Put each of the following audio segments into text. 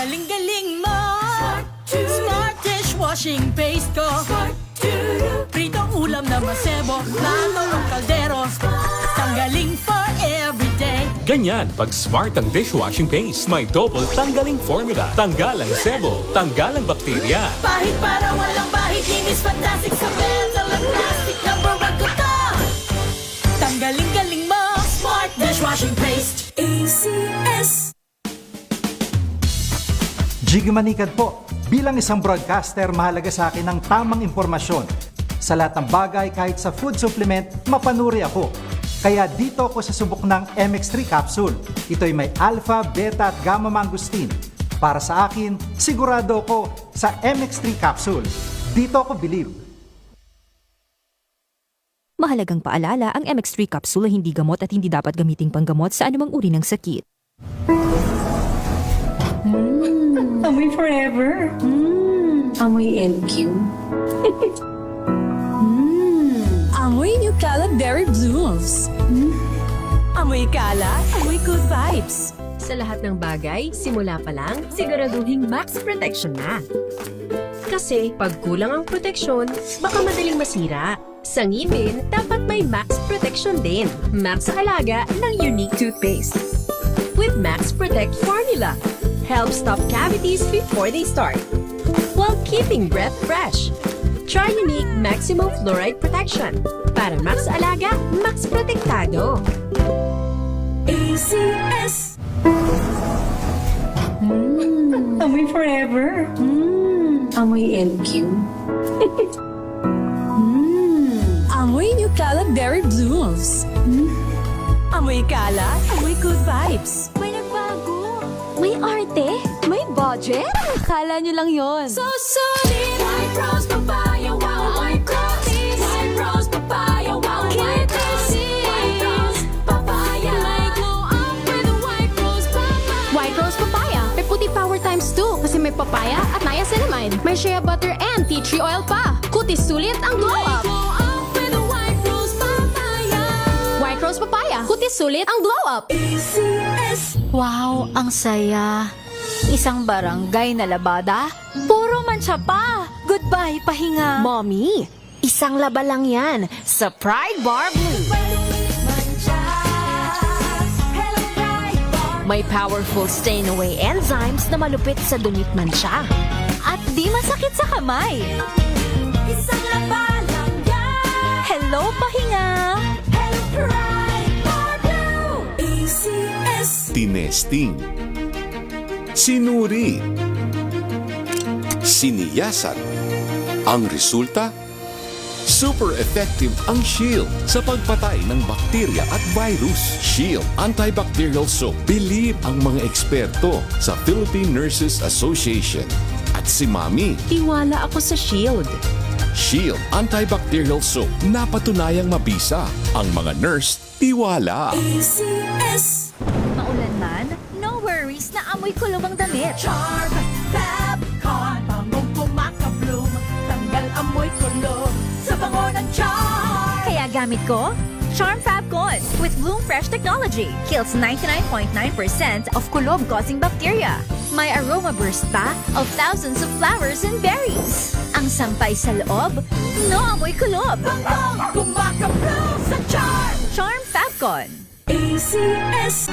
galing-galing mo. Smart dishwashing paste ko. Pritong ulam na masebo, plato o kaldero. Tanggaling for everyday. Ganyan pag smart ang dishwashing paste. May double tanggaling formula. Tanggal ang sebo, tanggal ang bakterya. Bahid para walang bahid, linis fantastic sa metal at plastic. Number 1 ko to. Tanggaling-galing mo. Smart dishwashing paste. ACS. Jiggy Manikad po. Bilang isang broadcaster, mahalaga sa akin ang tamang impormasyon. Sa lahat ng bagay, kahit sa food supplement, mapanuri ako. Kaya dito ako sa subok ng MX3 capsule. Ito'y may alpha, beta at gamma mangosteen. Para sa akin, sigurado ako sa MX3 capsule. Dito ako believe. Mahalagang paalala, ang MX3 capsule ay hindi gamot at hindi dapat gamiting panggamot sa anumang uri ng sakit. Amoy forever. Amoy LQ. Amoy New Calad Berry Blooms. Amoy kalat, amoy good vibes. Sa lahat ng bagay, simula pa lang, siguraduhing max protection na. Kasi pag kulang ang proteksyon, baka madaling masira. Sa ngipin, dapat may max protection din. Max Alaga ng Unique Toothpaste. With Max Protect Formula, helps stop cavities before they start, while keeping breath fresh. Try Unique Maximum Fluoride Protection. Para Max Alaga, Max Protektado. ACS. Amoy forever. Amoy LQ. Amoy New Calad Berry Blooms. Amoy kalat, amoy good vibes. May nagbago! May arte! May budget! Akala nyo lang yon. So solid. White rose papaya, wow, white rose. White rose papaya, wow, white rose. White rose papaya. May glow up with a white rose papaya. White Rose Papaya. May puti power times 2 kasi may papaya at niacinamide. May shea butter and tea tree oil pa. Kutis sulit ang glow May up. glow up with a white rose papaya. White Rose Papaya. Kutis sulit ang glow up. ACS. Wow, ang saya. Isang barangay na labada, puro mancha pa. Goodbye, pahinga. Mommy, isang laba lang yan sa Pride Bar Blue. May powerful stain-away enzymes na malupit sa dunit mancha. At di masakit sa kamay. Isang laba lang yan. Hello, pahinga. Hello, Pride Bar Blue. ACS. Tinesting, sinuri, siniyasan. Ang resulta? Super effective ang Shield sa pagpatay ng bakterya at virus. Shield Antibacterial Soap. Believe ang mga eksperto sa Philippine Nurses Association. At si Mami, Tiwala ako sa Shield. Shield Antibacterial Soap. Napatunayang mabisa. Ang mga nurse, tiwala. ACS. Maulan man, no worries na amoy kulong ang damit. Charm, Fabcon, bangong kumakabloom. Tanggal amoy kulog sa bango ng charm. Kaya gamit ko, Charm Fabcon with Bloom Fresh Technology. Kills 99.9% of kulob-causing bacteria. May aroma burst pa of thousands of flowers and berries. Ang sampay sa loob, no amoy kulob. Bangong kumakabloom sa charm. Charm Fabcon. ACS.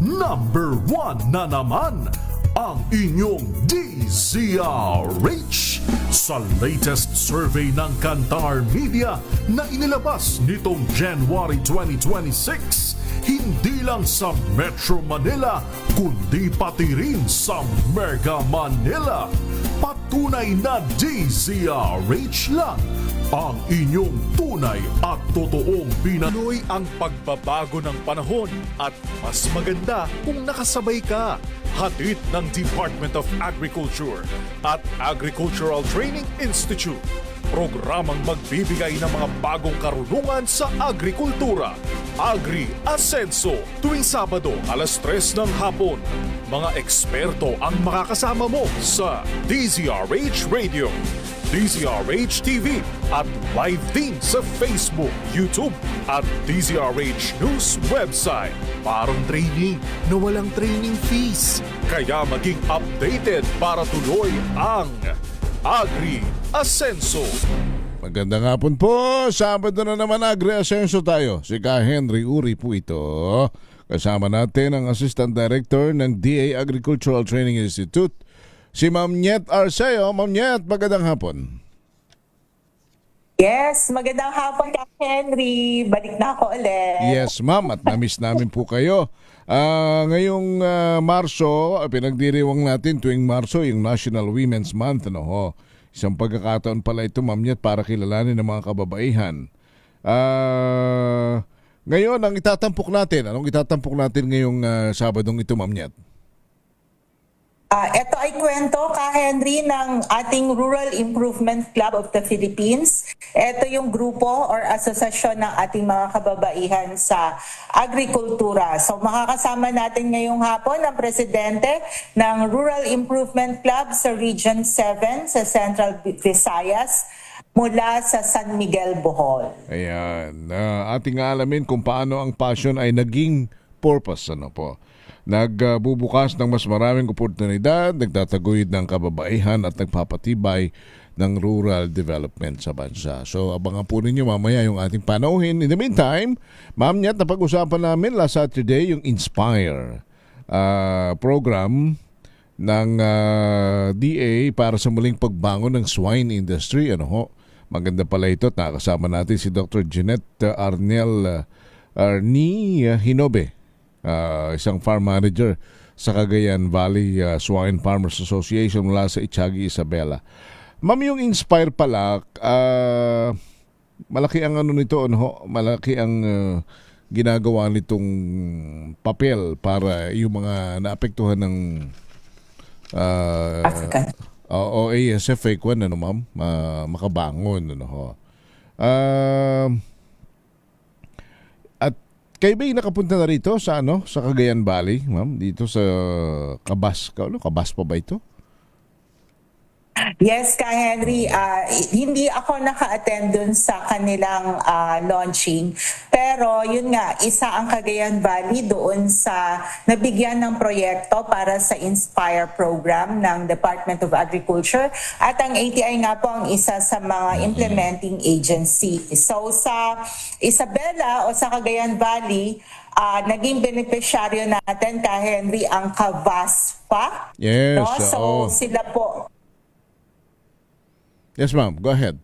Number 1 na naman ang inyong DZRH sa latest survey ng Kantar Media na inilabas nitong January 2026. hindi lang sa Metro Manila, kundi pati rin sa Mega Manila. Patunay na DZRH lang ang inyong tunay at totoong Pinoy. Ang pagbabago ng panahon at mas maganda kung nakasabay ka. Hatid ng Department of Agriculture at Agricultural Training Institute. Programang magbibigay ng mga bagong karunungan sa agrikultura. Agri Ascenso, tuwing Sabado alas 3 ng hapon. Mga eksperto ang makakasama mo sa DZRH Radio, DZRH TV at live din sa Facebook, YouTube at DZRH News website. Parang training na walang training fees. Kaya maging updated para tuloy ang Agri Ascenso. Magandang hapon po. Sabado na naman Agri-Asenso tayo. Si Ka Henry Uri po ito. Kasama natin ang Assistant Director ng DA Agricultural Training Institute, si Ma'am Nyet Arceo. Ma'am Nyet, magandang hapon. Yes, magandang hapon Ka Henry. Balik na ako ulit. Yes, ma'am. At na-miss namin po kayo. Ngayong Marso, pinagdiriwang natin tuwing Marso yung National Women's Month. Ano ho? Isang pagkakataon pala ito, Ma'am Nyet, para kilalanin ng mga kababaihan. Ngayon, ang itatampok natin, anong itatampok natin ngayong Sabadong ito, Ma'am Nyet? Ito ay kwento, Ka Henry, ng ating Rural Improvement Club of the Philippines. Ito yung grupo or asosasyon ng ating mga kababaihan sa agrikultura. So makakasama natin ngayong hapon ang presidente ng Rural Improvement Club sa Region 7 sa Central Visayas mula sa San Miguel, Bohol. Ayan. Ating alamin kung paano ang passion ay naging purpose. Ano po? Nagbubukas ng mas maraming oportunidad, nagtataguyod ng kababaihan at nagpapatibay ng rural development sa bansa. So abangan po ninyo mamaya yung ating panauhin. In the meantime, Ma'am Nyet, napag-usapan namin last Saturday yung Inspire program ng DA para sa muling pagbangon ng swine industry. Ano ho? Maganda pala ito. Nakasama natin si Dr. Jeanette Arnie Hinobe. Isang farm manager sa Cagayan Valley Swine Farmers Association mula sa Itiagi, Isabela. Ma'am, yung Inspire pala, malaki ang ano nito, ano, malaki ang ginagawa nitong papel para yung mga naapektuhan ng OASF kwan, ano ma'am, makabangon, ano ho. Kayo ba'y nakapunta na rito sa sa Cagayan Valley, ma'am? Dito sa Cabas. Cabas pa ba ito? Yes, Ka Henry, hindi ako naka-attend dun sa kanilang launching. Pero yun nga, isa ang Cagayan Valley doon sa nabigyan ng proyekto para sa Inspire program ng Department of Agriculture. At ang ATI nga po ang isa sa mga implementing agency. So sa Isabela o sa Cagayan Valley, naging beneficiaryo natin, Ka Henry, ang Cavaspa. Yes. No? So sila po. Yes, ma'am. Go ahead.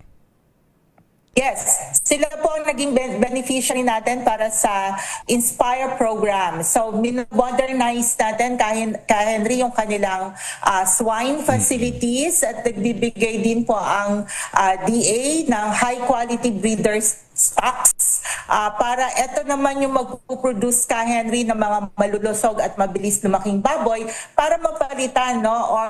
Yes, sila po ang naging beneficiary natin para sa Inspire program. So, modernize natin, Ka Henry, yung kanilang swine facilities at nagbibigay din po ang DA ng high-quality breeders stocks para ito naman yung magpuproduce, Ka Henry, ng mga malulusog at mabilis lumaking baboy para mapalitan, no, or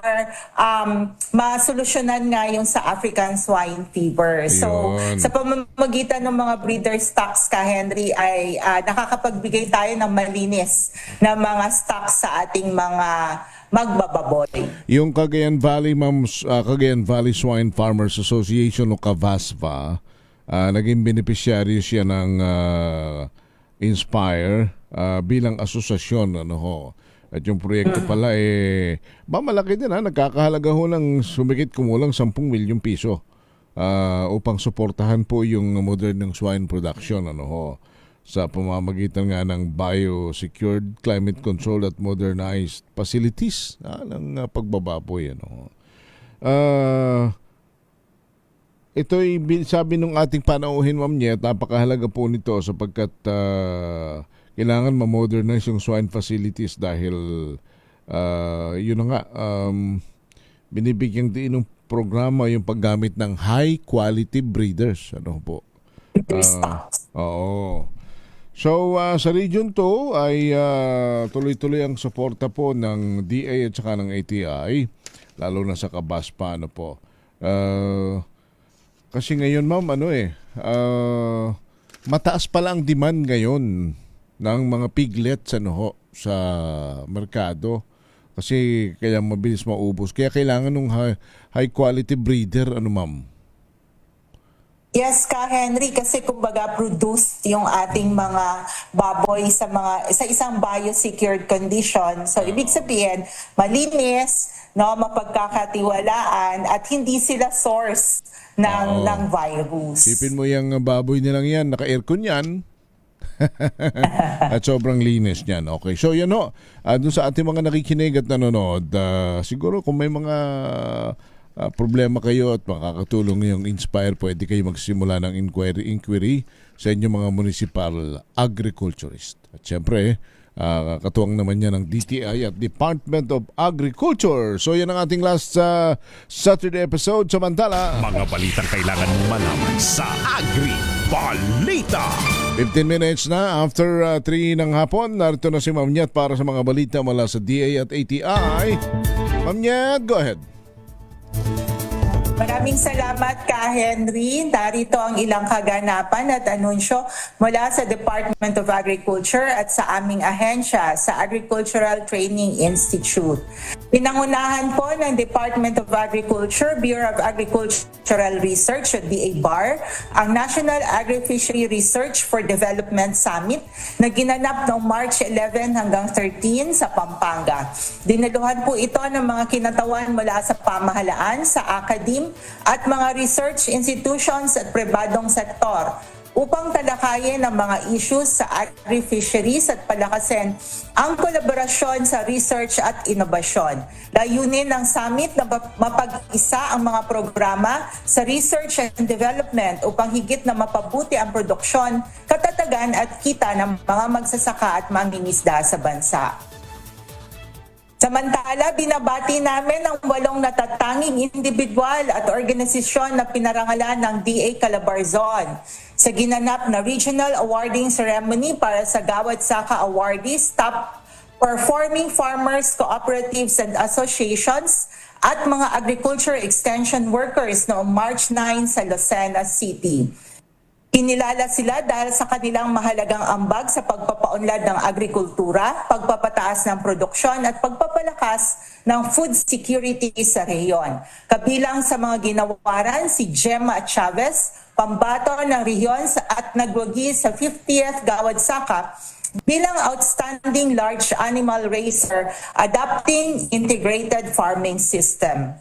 masolusyonan nga yung sa African swine fever. So sa pamamagitan ng mga breeder stocks, Ka Henry, ay nakakapagbigay tayo ng malinis na mga stocks sa ating mga magbababoy. Yung Cagayan Valley, ma'am, Cagayan Valley Swine Farmers Association o CAVASVA, naging beneficiary siya ng Inspire bilang asosasyon, ano ho. At yung proyekto pala malaki din, nagkakahalaga ho ng sumikit kumulang 10 milyong piso upang suportahan po yung modern swine production, ano ho, sa pamamagitan nga ng biosecured, climate control at modernized facilities ng pagbababoy, ano ho. Ito'y sabi nung ating panauhin, Ma'am Nyet, napakahalaga po nito sapagkat kailangan ma-modernize yung swine facilities dahil yun na nga, binibigyang diin ng programa yung paggamit ng high quality breeders. Ano po? Oo. So sa Region 2 ay tuloy-tuloy ang suporta po ng DA at saka ng ATI, lalo na sa Kabaspa. Ano po? Kasi ngayon ma'am, mataas pala ang demand ngayon ng mga piglets sa merkado. Kasi kaya mabilis maubos. Kaya kailangan ng high quality breeder, ma'am? Yes, Ka Henry, kasi kumbaga produce yung ating mga baboy sa isang biosecured condition. So ibig sabihin, malinis, mapagkakatiwalaan at hindi sila source ng virus. Sipin mo yung baboy nilang yan, naka-aircon yan. At sobrang linis niyan. Okay. So yan dun sa ating mga nakikinig at nanonood, siguro kung may mga problema kayo at makakatulong yung Inspire, pwede kayo magsimula ng inquiry sa inyong mga municipal agriculturist. At syempre, katuwang naman yan ng DTI at Department of Agriculture. So yan ang ating last Saturday episode. Samantala, Mga balitang kailangan mong malaman sa Agri Balita. 15 minutes na after 3 ng hapon. Narito na si Ma'am Nyat para sa mga balita mula sa DA at ATI. Ma'am Nyat, go ahead. Maraming salamat, Ka Henry. Narito ang ilang kaganapan at anunsyo mula sa Department of Agriculture at sa aming ahensya sa Agricultural Training Institute. Pinangunahan po ng Department of Agriculture, Bureau of Agricultural Research at DA-BAR, ang National Agri-Fishery Research for Development Summit na ginanap noong March 11 hanggang 13 sa Pampanga. Dinaluhan po ito ng mga kinatawan mula sa pamahalaan, sa academe, at mga research institutions at pribadong sektor upang talakayin ang mga issues sa agri-fisheries at palakasin ang kolaborasyon sa research at inobasyon. Layunin ng summit na mapag-isa ang mga programa sa research and development upang higit na mapabuti ang produksyon, katatagan at kita ng mga magsasaka at mangingisda sa bansa. Samantala, binabati namin ang 8 natatanging individual at organisasyon na pinarangalan ng DA Calabarzon sa ginanap na Regional Awarding Ceremony para sa Gawad Saka Awardees, Top Performing Farmers, Cooperatives and Associations at mga Agriculture Extension Workers noong March 9 sa Lucena City. Kinilala sila dahil sa kanilang mahalagang ambag sa pagpapaunlad ng agrikultura, pagpapataas ng produksyon at pagpapalakas ng food security sa rehiyon. Kabilang sa mga ginawaran si Gemma Chavez, pambato ng rehiyon at nagwagi sa 50th Gawad Saka bilang Outstanding Large Animal Raiser Adapting Integrated Farming System.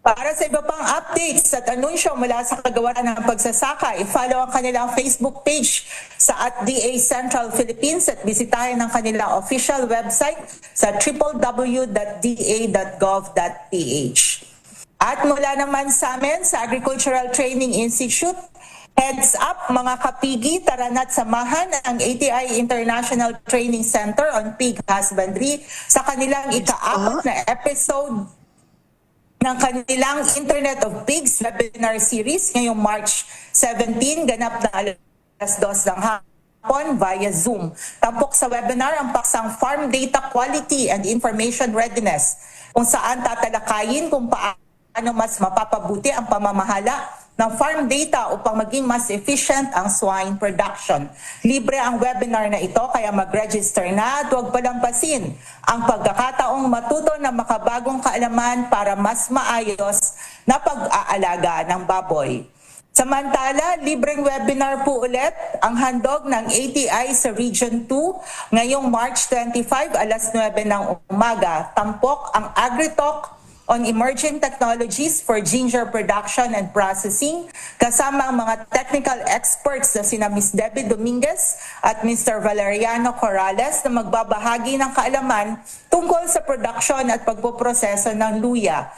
Para sa iba pang updates at anunsyo mula sa kagawaran ng pagsasaka, i-follow ang kanilang Facebook page sa @DA Central Philippines at bisitahin ang kanilang official website sa www.da.gov.ph. At mula naman sa amin sa Agricultural Training Institute, heads up mga kapigi, tara na't samahan ang ATI International Training Center on Pig Husbandry sa kanilang ika-4 na episode ng kanilang Internet of Pigs webinar series ngayong March 17, ganap na alas 2 ng hapon via Zoom. Tampok sa webinar ang paksang Farm Data Quality and Information Readiness, kung saan tatalakayin kung paano mas mapapabuti ang pamamahala ng farm data upang maging mas efficient ang swine production. Libre ang webinar na ito, kaya mag-register na at huwag palampasin ang pagkakataong matuto ng makabagong kaalaman para mas maayos na pag-aalaga ng baboy. Samantala, libreng webinar po ulit ang handog ng ATI sa Region 2 ngayong March 25, alas 9 ng umaga. Tampok ang AgriTalk on emerging technologies for ginger production and processing, kasama ang mga technical experts na sina Ms. Debbie Dominguez at Mr. Valeriano Corrales na magbabahagi ng kaalaman tungkol sa production at pagpoproseso ng luya.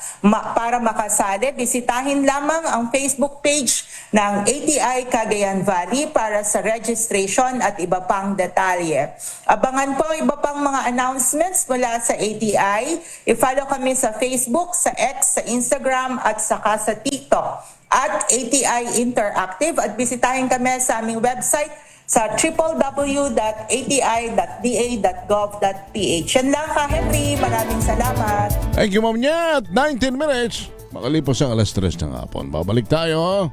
Para makasali, bisitahin lamang ang Facebook page ng ATI Cagayan Valley para sa registration at iba pang detalye. Abangan po iba pang mga announcements mula sa ATI. I-follow kami sa Facebook, sa X, sa Instagram at saka sa TikTok at ATI Interactive at bisitahin kami sa aming website sa www.ati.da.gov.ph. Yan lang ka, Henry. Maraming salamat. Thank you, Ma'am Nyat. 19 minutes. Makalipas ang alas 3 ng hapon. Babalik tayo.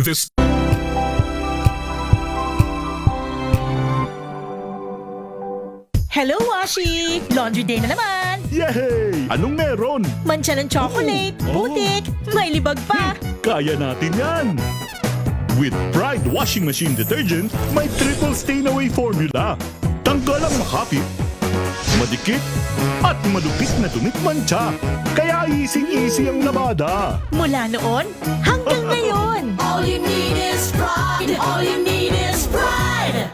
This Hello, Washi! Laundry day na naman! Yay! Anong meron? Mancha ng chocolate, putik, may libag pa! Kaya natin yan! With Pride Washing Machine Detergent, may triple stain-away formula. Tanggal ang makapit, madikit, at malupit na dumit mancha. Kaya easy-easy ang labada. Mula noon hanggang ngayon! All you need is pride. All you need is pride.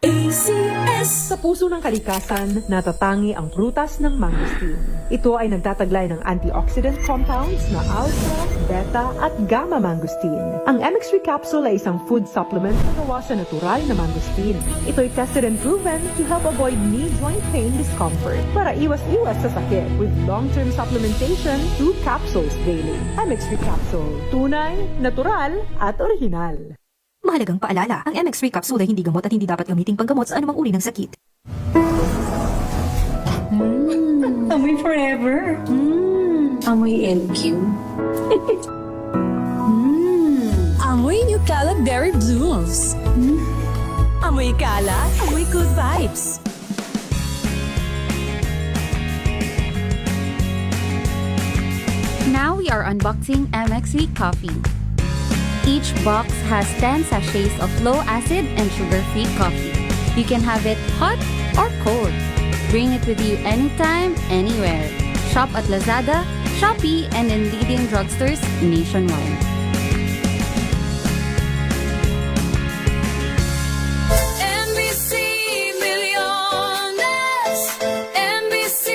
ACS. Sa puso ng kalikasan, natatangi ang prutas ng mangosteen. Ito ay nagtataglay ng antioxidant compounds na alpha, beta at gamma mangosteen. Ang MX3 capsule ay isang food supplement na gawa sa natural na mangosteen. Ito ay tested and proven to help avoid knee joint pain discomfort para iwas-iwas sa sakit with long-term supplementation 2 capsules daily. MX3 capsule. Tunay, natural at original. Mahalagang paalala, ang MX3 capsule ay hindi gamot at hindi dapat gamiting panggamot sa anumang uri ng sakit. Amoy forever. Amoy LQ. Amoy New Caleb Berry Blooms. Amoy kala, amoy good vibes! Now we are unboxing MX3 coffee. Each box has 10 sachets of low-acid and sugar-free coffee. You can have it hot or cold. Bring it with you anytime, anywhere. Shop at Lazada, Shopee, and in leading drugstores nationwide. NBC Millones. NBC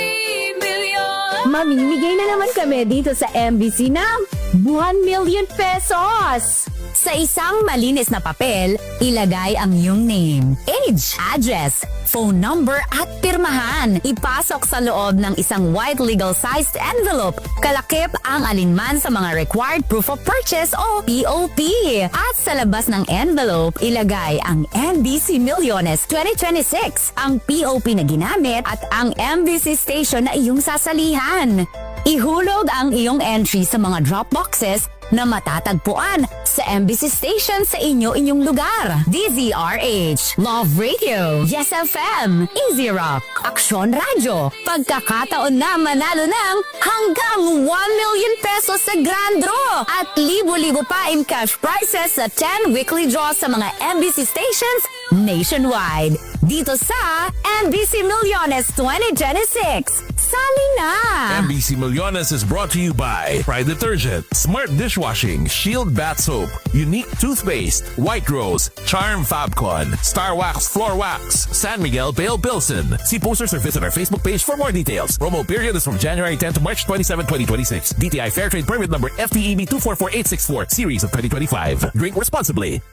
Millones. Mamimigay na naman kami dito sa MBC ng 1 million pesos! Sa isang malinis na papel, ilagay ang iyong name, age, address, phone number at pirmahan. Ipasok sa loob ng isang white legal-sized envelope. Kalakip ang alinman sa mga required proof of purchase o POP. At sa labas ng envelope, ilagay ang MBC Millones 2026, ang POP na ginamit at ang MBC station na iyong sasalihan. Ihulog ang iyong entry sa mga drop boxes na matatagpuan sa MBC station sa inyong lugar. DZRH, Love Radio, Yes FM, Easy Rock, Aksyon Radio. Pagkakataon na manalo ng hanggang 1 million pesos sa Grand Draw at libo-libo pa in cash prizes sa 10 weekly draws sa mga MBC stations nationwide. Dito sa MBC Millones 2026. Sali na! MBC Millones is brought to you by Pride Detergent, Smart Dishwashing, Shield Bath Soap, Unique Toothpaste, White Rose, Charm Fabcon, Star Wax Floor Wax, San Miguel Pale Pilsen. See posters or visit our Facebook page for more details. Promo period is from January 10 to March 27, 2026. DTI Fair Trade Permit number FTEB 244864, series of 2025. Drink responsibly.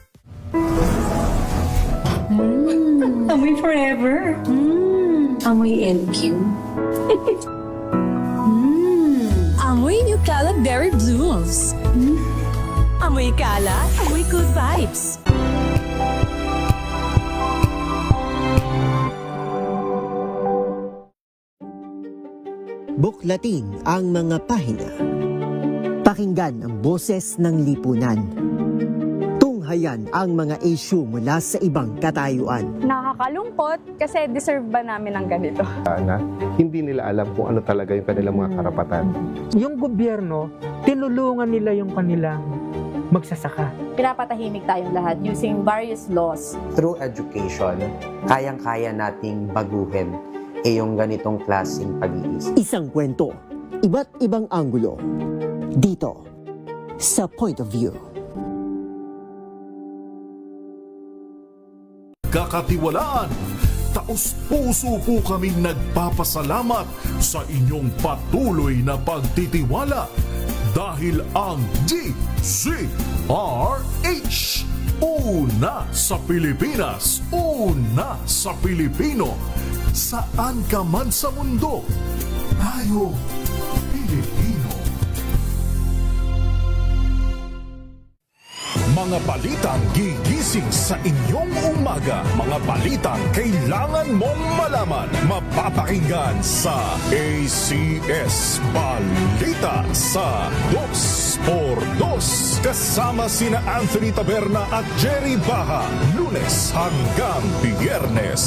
Amoy forever. Amoy LQ. Amoy New Caleb Berry Blooms. Amoy kala, amoy good vibes! Buklatin ang mga pahina. Pakinggan ang boses ng lipunan. Tunghayan ang mga issue mula sa ibang katayuan. Nakakalungkot kasi deserve ba namin ng ganito? Na hindi nila alam kung ano talaga yung kanilang mga karapatan. Yung gobyerno, tinulungan nila yung kanilang magsasaka. Pinapatahimik tayong lahat using various laws. Through education, kayang-kaya nating baguhin yung ganitong klaseng pag-iisip. Isang kwento, iba't ibang anggulo. Dito, sa Point of View. Kakatiwalaan, taos-puso po kaming nagpapasalamat sa inyong patuloy na pagtitiwala dahil ang DZRH, una sa Pilipinas, una sa Pilipino, saan ka man sa mundo, tayo Pilipino. Mga balitang gigising sa inyong umaga. Mga balitang kailangan mong malaman. Mapapakinggan sa ACS Balita sa 2x2. Kasama sina Anthony Taberna at Jerry Baha. Lunes hanggang Biyernes.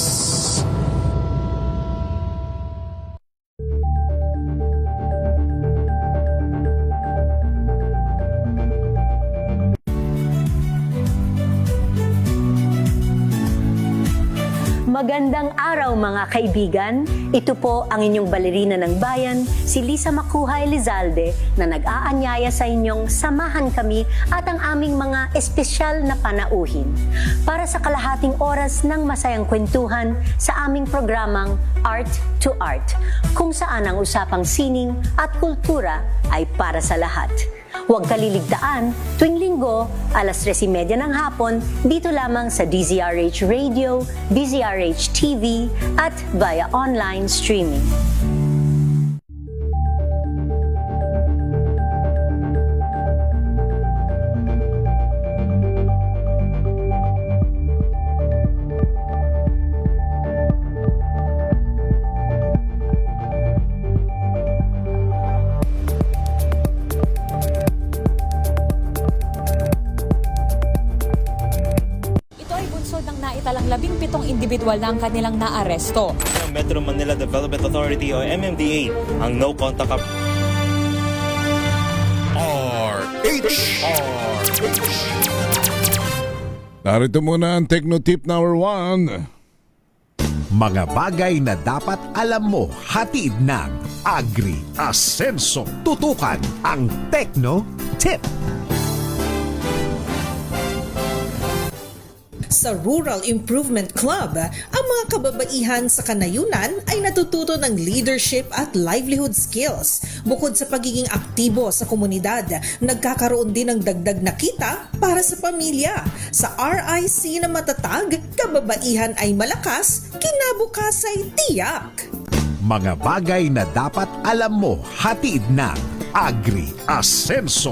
Magandang araw mga kaibigan. Ito po ang inyong balerina ng bayan, si Lisa Makuhay Lizalde, na nag-aanyaya sa inyong samahan kami at ang aming mga espesyal na panauhin para sa kalahating oras ng masayang kwentuhan sa aming programang Art to Art, kung saan ang usapang sining at kultura ay para sa lahat. Huwag kaliligtaan, tuwing linggo, alas 3:30 ng hapon, dito lamang sa DZRH Radio, DZRH TV, at via online streaming. Individual na ang kanilang naaresto. Metro Manila Development Authority o MMDA ang no contact Narito muna ang Techno-Tip number 1. Mga bagay na dapat alam mo, hatid ng Agri Asenso. Tutukan ang Techno-Tip. Sa Rural Improvement Club, ang mga kababaihan sa kanayunan ay natututo ng leadership at livelihood skills. Bukod sa pagiging aktibo sa komunidad, nagkakaroon din ng dagdag na kita para sa pamilya. Sa RIC na matatag, kababaihan ay malakas, kinabukas ay tiyak. Mga bagay na dapat alam mo, hatid ng Agri Asenso.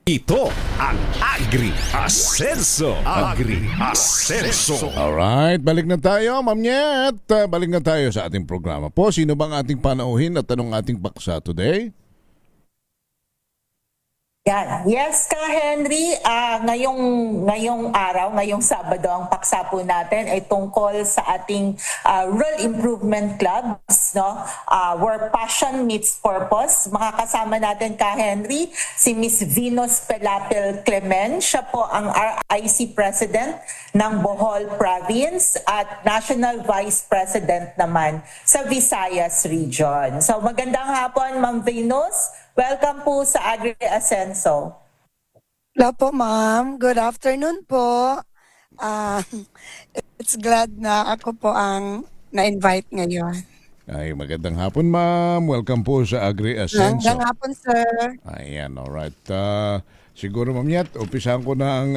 Ito ang Agri Asenso. Agri Asenso. Alright, balik na tayo, Ma'am Nyet. Balik na tayo sa ating programa po. Sino bang ating panauhin at tanong ating paksa today? Yan. Yes ka, Henry. Ngayong araw, ngayong Sabado, ang paksa po natin ay tungkol sa ating Rural Improvement Clubs, no? Where passion meets purpose. Makakasama natin ka, Henry, si Miss Venus Pelapil Clement. Siya po ang RIC President ng Bohol Province at National Vice President naman sa Visayas Region. So magandang hapon, Ma'am Venus. Welcome po sa Agri Asenso. Hello po, ma'am. Good afternoon po. It's glad na ako po ang na-invite ngayon. Ay, magandang hapon, ma'am. Welcome po sa Agri Asenso. Magandang hapon, sir. Ayan, alright. Siguro, Ma'am Nyet, umpisahan ko na ang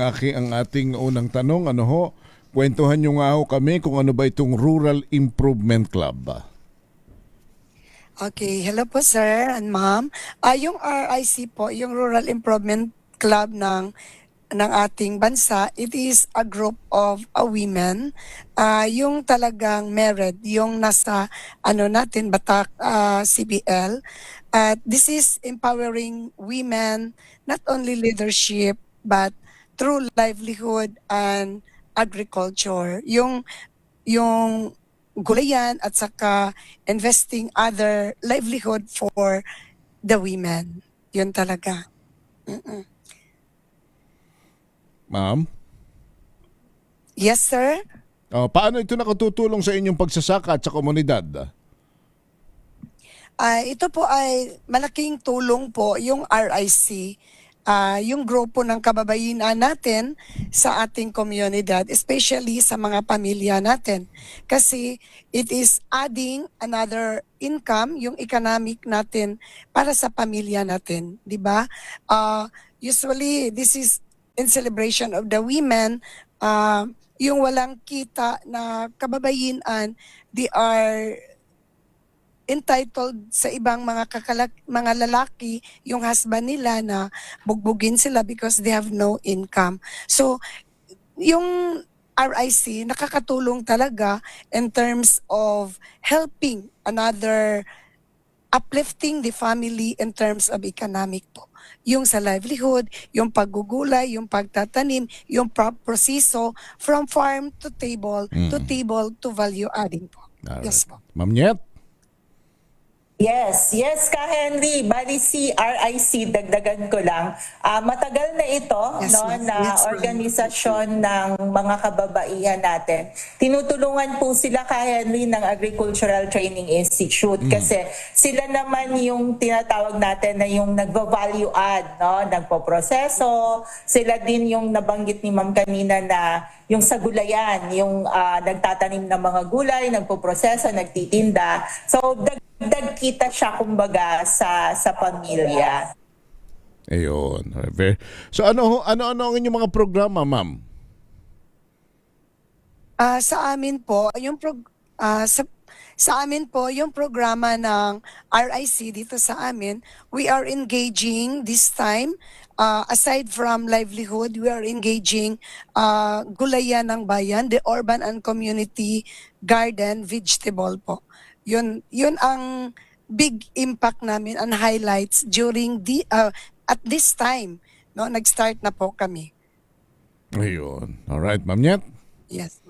ating unang tanong. Ano ho? Kwentuhan nyo nga ho kami kung ano ba itong Rural Improvement Club ba? Okay, hello po sir and ma'am. Yung RIC po, yung Rural Improvement Club ng ating bansa, it is a group of women, yung talagang married, yung nasa natin Batak CBL. This is empowering women, not only leadership but through livelihood and agriculture. Yung gulayan at saka investing other livelihood for the women. Yun talaga. Ma'am? Yes, sir. Paano ito nakatutulong sa inyong pagsasaka at sa komunidad? Ito po ay malaking tulong po yung RIC, yung grupo ng kababaihan natin sa ating komunidad, especially sa mga pamilya natin. Kasi it is adding another income, yung economic natin para sa pamilya natin, di ba? Usually, this is in celebration of the women, yung walang kita na kababaihan, they are entitled sa ibang mga lalaki, yung husband nila na bugbugin sila because they have no income. So, yung RIC nakakatulong talaga in terms of helping uplifting the family in terms of economic po. Yung sa livelihood, yung paggugulay, yung pagtatanim, yung proseso from farm to table, to value adding po. Yes po. Ma'am Nyet? Yes, Ka Henry. Bali si RIC, dagdagan ko lang. Matagal na ito, Yes, no, ma'am. na Yes, ma'am. organisasyon ng mga kababaihan natin. Tinutulungan po sila, Ka Henry, ng Agricultural Training Institute kasi sila naman yung tinatawag natin na yung nagva-value add, no, nagpo-proseso. Sila din yung nabanggit ni Ma'am kanina na yung sa gulayan, yung nagtatanim ng mga gulay, nagpo-proseso, nagtitinda. So dagdag kita siya kumbaga sa pamilya. Ayun. So ano ang inyong mga programa, ma'am? Sa amin po, sa amin po, yung programa ng RIC dito sa amin, we are engaging this time, aside from livelihood, we are engaging Gulayan ng Bayan, the Urban and Community Garden Vegetable po. Yun ang big impact namin and highlights during at this time, no, nag-start na po kami. Ayun. Alright, Ma'am Nyet? Yes.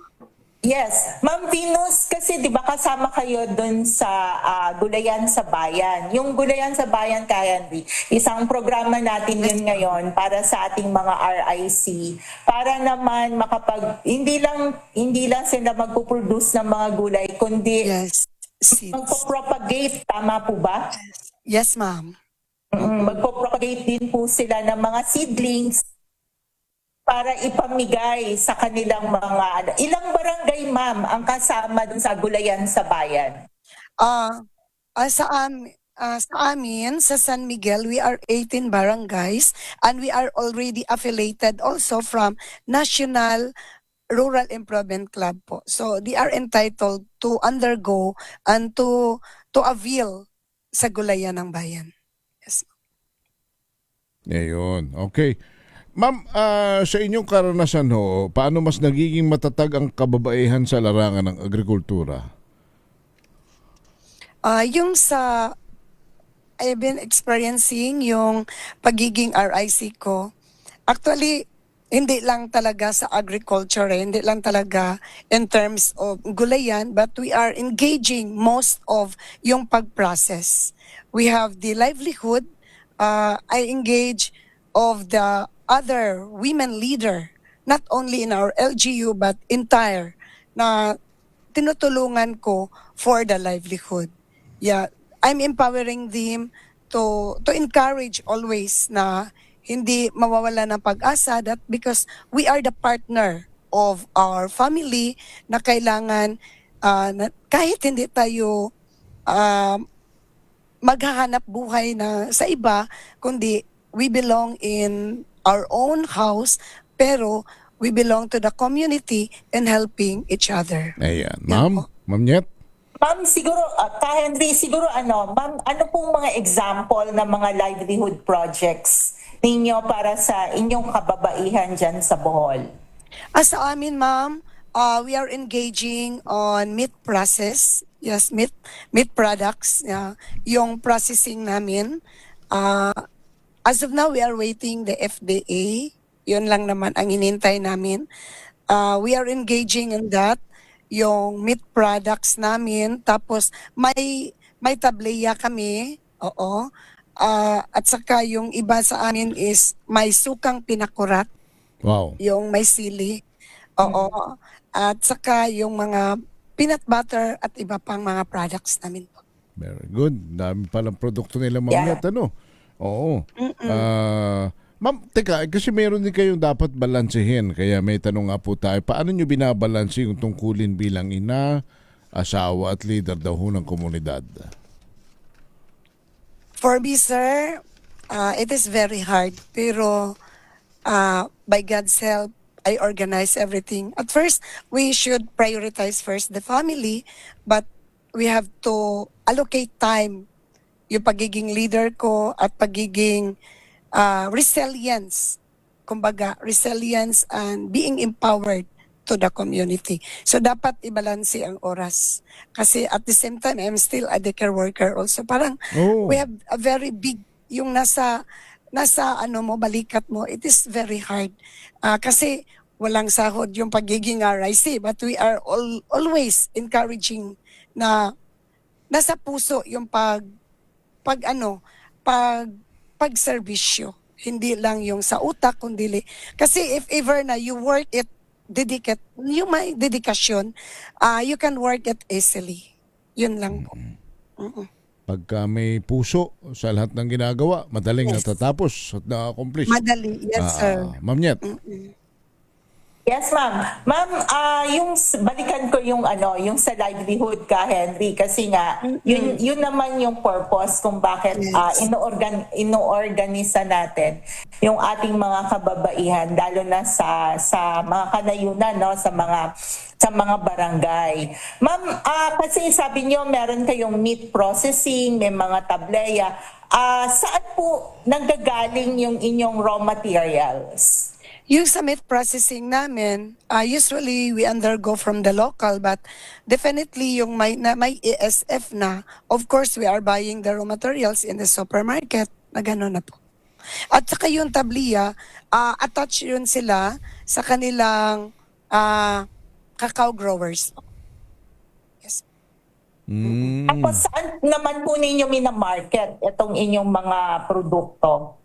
Yes, Ma'am Venus, kasi 'di ba kasama kayo doon sa Gulayan sa Bayan. Yung Gulayan sa Bayan, Henry, isang programa natin yun ngayon para sa ating mga RIC para naman hindi lang sila magpo-produce ng mga gulay kundi magpo-propagate, tama po ba? Yes, ma'am. Magpo-propagate din po sila ng mga seedlings para ipamigay sa kanilang mga... Ilang barangay, ma'am, ang kasama dun sa Gulayan sa Bayan? Sa amin, sa San Miguel, we are 18 barangays and we are already affiliated also from National Rural Improvement Club po. So they are entitled to undergo and to avail sa Gulayan ng Bayan. Yes. Ayun. Okay. Ma'am, sa inyong karanasan ho, paano mas nagiging matatag ang kababaihan sa larangan ng agrikultura? I've been experiencing yung pagiging RIC ko. Actually, hindi lang talaga sa agriculture, hindi lang talaga in terms of gulayan, but we are engaging most of yung pag-process. We have the livelihood. I engage of the other women leader, not only in our LGU, but entire, na tinutulungan ko for the livelihood. Yeah, I'm empowering them to encourage always na hindi mawawala ng pag-asa, that because we are the partner of our family na kailangan na kahit hindi tayo maghahanap buhay na sa iba, kundi we belong in our own house, pero we belong to the community and helping each other. Ayan. Ma'am? Ma'am Nyet? Ma'am, siguro, Henry, ma'am, ano pong mga example ng mga livelihood projects ninyo para sa inyong kababaihan dyan sa Bohol? Sa amin, ma'am, we are engaging on meat process. Yes, meat products. Yung processing namin. As of now, we are waiting the FDA. Yun lang naman ang inintay namin. We are engaging in that. Yung meat products namin. Tapos may tableya kami. Oo. At saka yung iba sa amin is may sukang pinakurat. Wow. Yung may sili. Oo. At saka yung mga peanut butter at iba pang mga products namin po. Very good. Dami palang produkto nila, Ma'am Yeah. Yet, ano? Oo. Ma'am, teka, kasi meron din kayong dapat balansehin. Kaya may tanong nga po tayo. Paano nyo binabalanse yung tungkulin bilang ina, asawa at leader daw ho ng komunidad? For me, sir, it is very hard. Pero by God's help, I organize everything. At first, we should prioritize first the family, but we have to allocate time. Yung pagiging leader ko at pagiging resilience. Kumbaga, resilience and being empowered to the community. So, dapat ibalansi ang oras. Kasi at the same time, I'm still a daycare worker also. Parang, we have a very big, yung nasa ano mo, balikat mo, it is very hard. Kasi walang sahod yung pagiging RIC, but we are always encouraging na nasa puso yung pagserbisyo. Hindi lang yung sa utak, kundi kasi if ever na you work it, yung may dedikasyon, you can work it easily. Yun lang po. Pagka may puso sa lahat ng ginagawa, madaling natatapos at na-accomplish. Madali, yes sir. Ma'am Yet. Yes, ma'am. Ma'am, balikan ko yung yung sa livelihood ka, Henry, kasi nga yun naman yung purpose kung bakit inoorganisa natin yung ating mga kababaihan, lalo na sa mga kanayunan, no, sa mga barangay. Ma'am, kasi sabi niyo meron kayong meat processing, may mga tableya. Saan po nanggagaling yung inyong raw materials? Yung sa meat processing namin, usually we undergo from the local, but definitely yung may ESF na, of course we are buying the raw materials in the supermarket, na gano'n na po. At saka yung tabliya, attach yun sila sa kanilang cacao growers. Yes. Tapos saan naman po ninyo minamarket itong inyong mga produkto?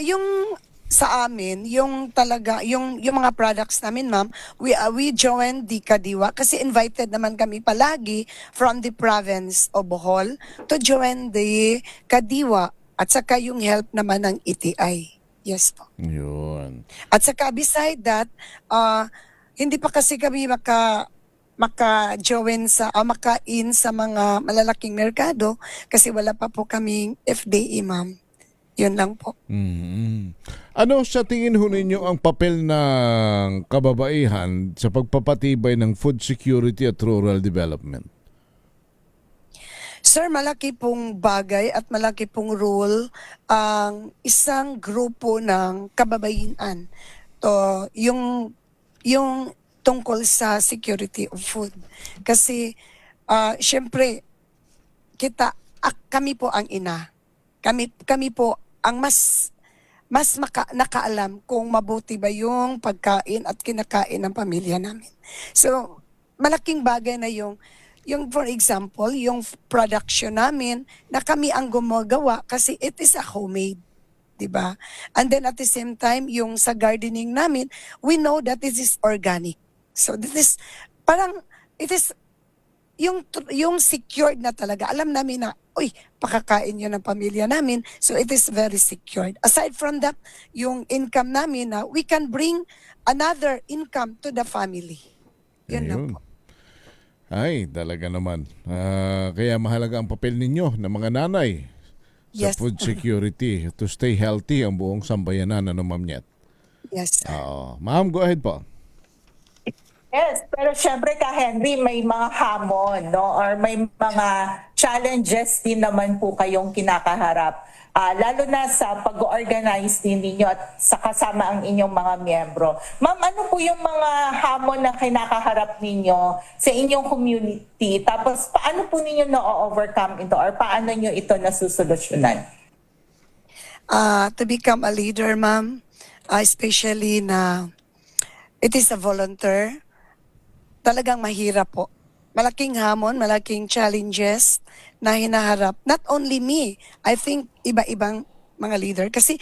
Yung sa amin, yung talaga, yung mga products namin, ma'am, we joined the Kadiwa kasi invited naman kami palagi from the province of Bohol to join the Kadiwa at saka yung help naman ng ETI. Yes po. Yun. At saka beside that, hindi pa kasi kami maka-join makain sa mga malalaking merkado kasi wala pa po kaming FDE, ma'am. Yun lang po. Ano sa tingin ho ninyo ang papel ng kababaihan sa pagpapatibay ng food security at rural development? Sir, malaki pong bagay at malaki pong role ang isang grupo ng kababaihan. Yung tungkol sa security of food. Kasi, syempre, kami po ang ina. Kami po ang mas nakaalam kung mabuti ba yung pagkain at kinakain ng pamilya namin. So, malaking bagay na yung for example, yung production namin na kami ang gumagawa kasi it is a homemade. Diba? And then at the same time, yung sa gardening namin, we know that this is organic. So, this is, parang, it is, yung secured na talaga. Alam namin na, pakakain yun ng pamilya namin. So, it is very secured. Aside from that, yung income namin na we can bring another income to the family. Yun lang po. Ay, talaga naman. Kaya mahalaga ang papel ninyo ng mga nanay sa food security to stay healthy ang buong sambayanan, ano, Ma'am Yet? Yes. Ma'am, go ahead po. Yes, pero syempre ka, Henry, may mga hamon, no? Or may mga challenges din naman po kayong kinakaharap. Lalo na sa pag-organize din ninyo at sa kasama ang inyong mga miyembro. Ma'am, ano po yung mga hamon na kinakaharap ninyo sa inyong community? Tapos, paano po ninyo na-overcome ito or paano nyo ito nasusolusyonan? To become a leader, ma'am, especially na it is a volunteer, talagang mahirap po. Malaking hamon, malaking challenges na hinaharap. Not only me, I think iba-ibang mga leader. Kasi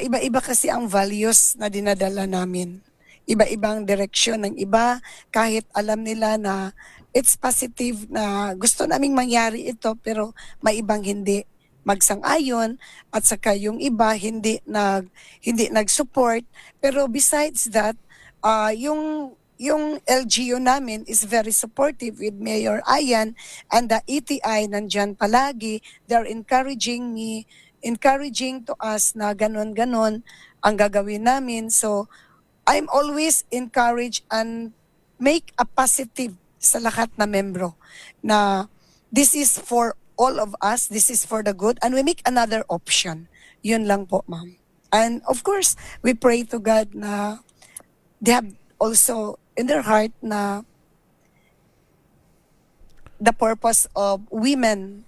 iba-iba kasi ang values na dinadala namin. iba-ibang direksyon ng iba, kahit alam nila na it's positive na gusto naming mangyari ito, pero may ibang hindi magsang-ayon, at saka yung iba hindi nag-support. Pero besides that, yung LGU namin is very supportive with Mayor Ayan, and the ETI nandyan palagi. They're encouraging to us na ganon-ganon ang gagawin namin. So I'm always encouraged and make a positive sa lahat na membro na this is for all of us, this is for the good, and we make another option. Yun lang po, ma'am. And of course, we pray to God na they have also in their heart na the purpose of women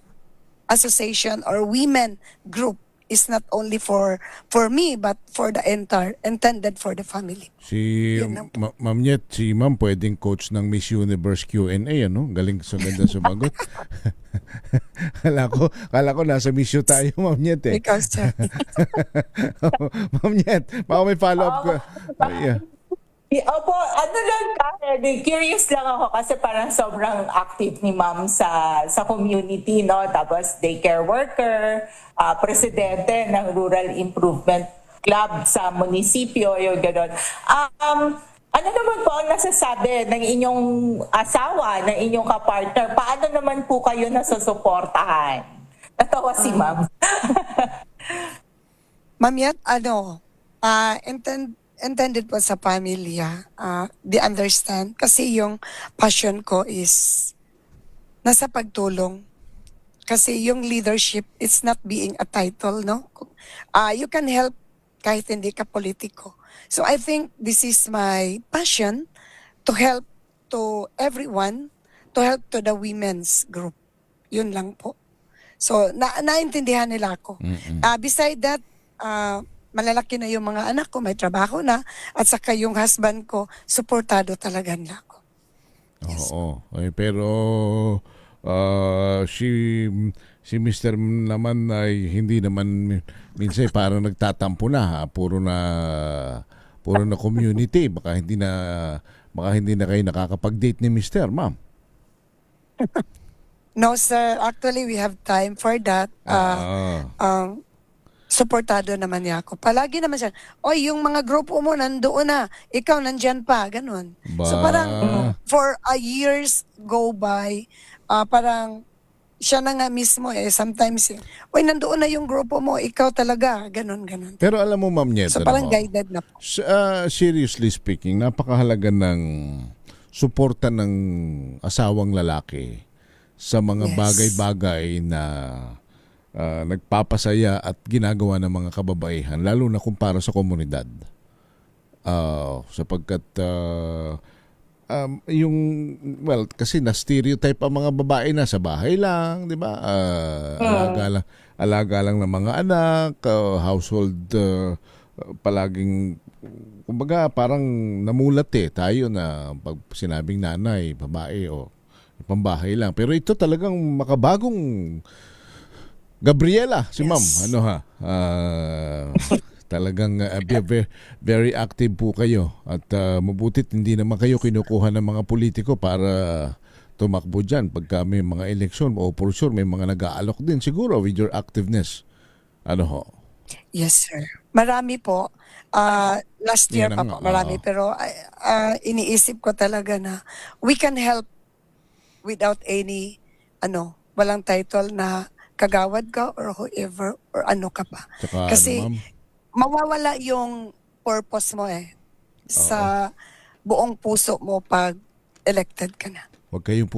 association or women group is not only for me but for the entire, intended for the family. Si Ma'am Nyet, si Ma'am pwedeng coach ng Miss Universe Q&A, ano? Galing, so ganda sumagot. Kala ko nasa Miss U tayo, Ma'am Nyet eh. Because, Ma'am Nyet, baka may follow-up ko. Yeah. Opo, ano lang curious lang ako kasi parang sobrang active ni ma'am sa community, no? Tapos daycare worker, presidente ng Rural Improvement Club sa munisipyo, yung gano'n. Ano naman po ang nasasabi ng inyong asawa, ng inyong kapartner? Paano naman po kayo nasusuportahan? Natawa si ma'am. Ma'am Yet, intended po sa pamilya, they understand. Kasi yung passion ko is nasa pagtulong. Kasi yung leadership, it's not being a title, no? You can help kahit hindi ka politiko. So I think this is my passion to help to everyone, to help to the women's group. Yun lang po. So naintindihan nila ako. Beside that, malalaki na yung mga anak ko, may trabaho na, at saka yung husband ko, suportado talaga nila ako. Yes. Oo. Pero si Mr. naman ay hindi naman minsan parang nagtatampo na, puro na community, baka hindi na kayo nakakapag-date ni Mr., ma'am. No sir, actually we have time for that. Suportado naman niya ako. Palagi naman siya, oy, yung mga grupo mo nandoon na, ikaw nandyan pa, ganun. So parang for years go by, parang siya na nga mismo sometimes, oy, nandoon na yung grupo mo, ikaw talaga, ganun. Pero alam mo, Ma'am Nyet, so parang guided na po. Seriously speaking, napakahalaga ng suporta ng asawang lalaki sa mga bagay-bagay na nagpapasaya at ginagawa ng mga kababaihan, lalo na kumpara sa komunidad. Sapagkat kasi na-stereotype ang mga babae na sa bahay lang, di ba? Alaga lang ng mga anak, household, palaging, kumbaga parang namulat tayo na pag sinabing nanay, babae o pambahay lang. Pero ito talagang makabagong Gabriela, si Ma'am, talagang very active po kayo at mabutit hindi naman kayo kinukuha ng mga politiko para tumakbo dyan pagka may mga eleksyon o for sure may mga nag-aalok din siguro with your activeness. Yes sir, marami po. Last year pa po, marami, pero iniisip ko talaga na we can help without any walang title na kagawad ka or whoever or ano ka pa. Saka, kasi mawawala yung purpose mo sa buong puso mo pag elected ka na. Huwag kayong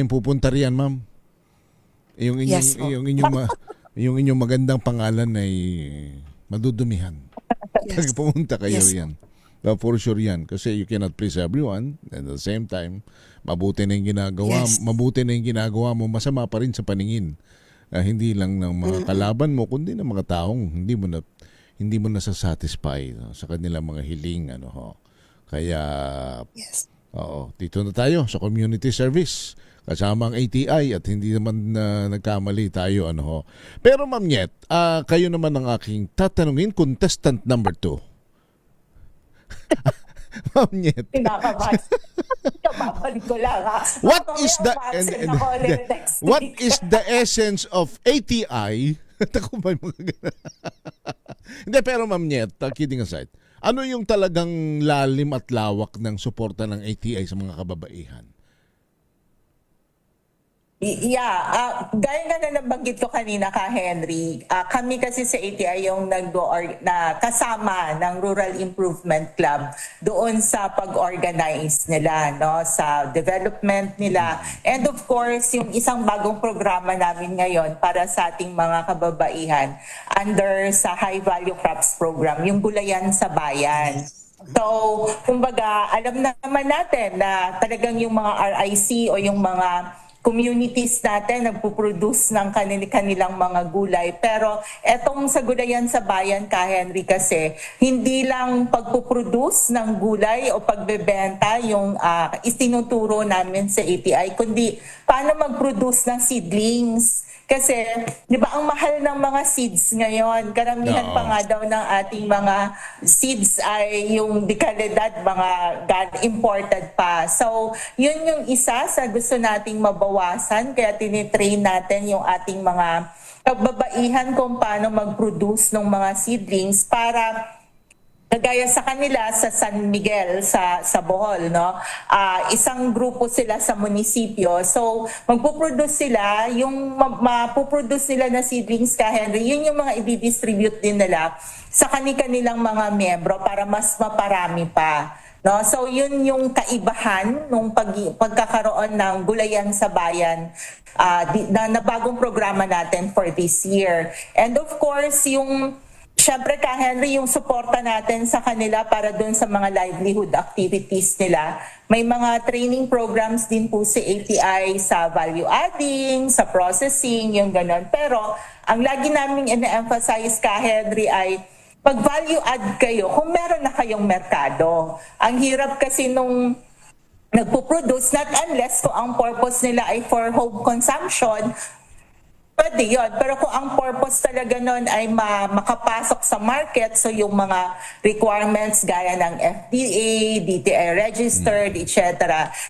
pupunta riyan, ma'am. Yung inyong magandang pangalan ay madudumihan. Pag pumunta kayo yan. For sure yan. Kasi you cannot please everyone. And at the same time, mabuti na yung ginagawa mo, masama pa rin sa paningin. Hindi lang ng mga kalaban mo, kundi ng mga taong hindi mo na satisfy sa kanilang mga hiling. Kaya, dito na tayo sa community service. Kasama ang ATI at hindi naman nagkamali tayo. Pero Ma'am Nyet, kayo naman ang aking tatanungin, contestant number 2. Ma'am Nyet. Kinakabahan. Kababalik ko lang ha. What Baka is may the vaccine ako ulit next what week. is the essence of ATI? Tako ba yung mga ganun? Hindi, pero Ma'am Nyet, kidding aside, ano yung talagang lalim at lawak ng suporta ng ATI sa mga kababaihan? Yeah, gaya nga na nabanggit ko kanina ka Henry, kami kasi sa ATI yung na kasama ng Rural Improvement Club doon sa pag-organize nila, no, sa development nila. And of course, yung isang bagong programa namin ngayon para sa ating mga kababaihan under sa High Value Crops Program, yung Gulayan sa Bayan. So, kumbaga, alam naman natin na talagang yung mga RIC o yung mga communities natin nagpo-produce ng kanilang mga gulay. Pero etong sa Gulayan sa Bayan ka Henry kasi, hindi lang pagpo-produce ng gulay o pagbebenta yung itinuturo namin sa ATI, kundi paano mag-produce ng seedlings. Kasi, di ba, ang mahal ng mga seeds ngayon, karamihan pa nga daw ng ating mga seeds ay yung di kalidad, mga imported pa. So, yun yung isa sa gusto nating mabawasan, kaya tinitrain natin yung ating mga kababaihan kung paano mag-produce ng mga seedlings para kagaya sa kanila sa San Miguel sa Bohol, no? Isang grupo sila sa munisipyo. So, magpo-produce sila, yung mapuproduce nila na seedlings ka Henry, yun yung mga i-distribute din nila sa kanilang mga miyembro para mas maparami pa. No? So, yun yung kaibahan nung pagkakaroon ng Gulayan sa Bayan na bagong programa natin for this year. And of course, Siyempre ka Henry, yung suporta natin sa kanila para doon sa mga livelihood activities nila. May mga training programs din po si ATI sa value adding, sa processing, yung ganon. Pero ang lagi naming ina-emphasize ka Henry ay pag value add kayo, kung meron na kayong merkado. Ang hirap kasi nung nagpo-produce, not unless kung ang purpose nila ay for home consumption, pwede yun. Pero kung ang purpose talaga nun ay makapasok sa market, so yung mga requirements gaya ng FDA, DTI registered, etc.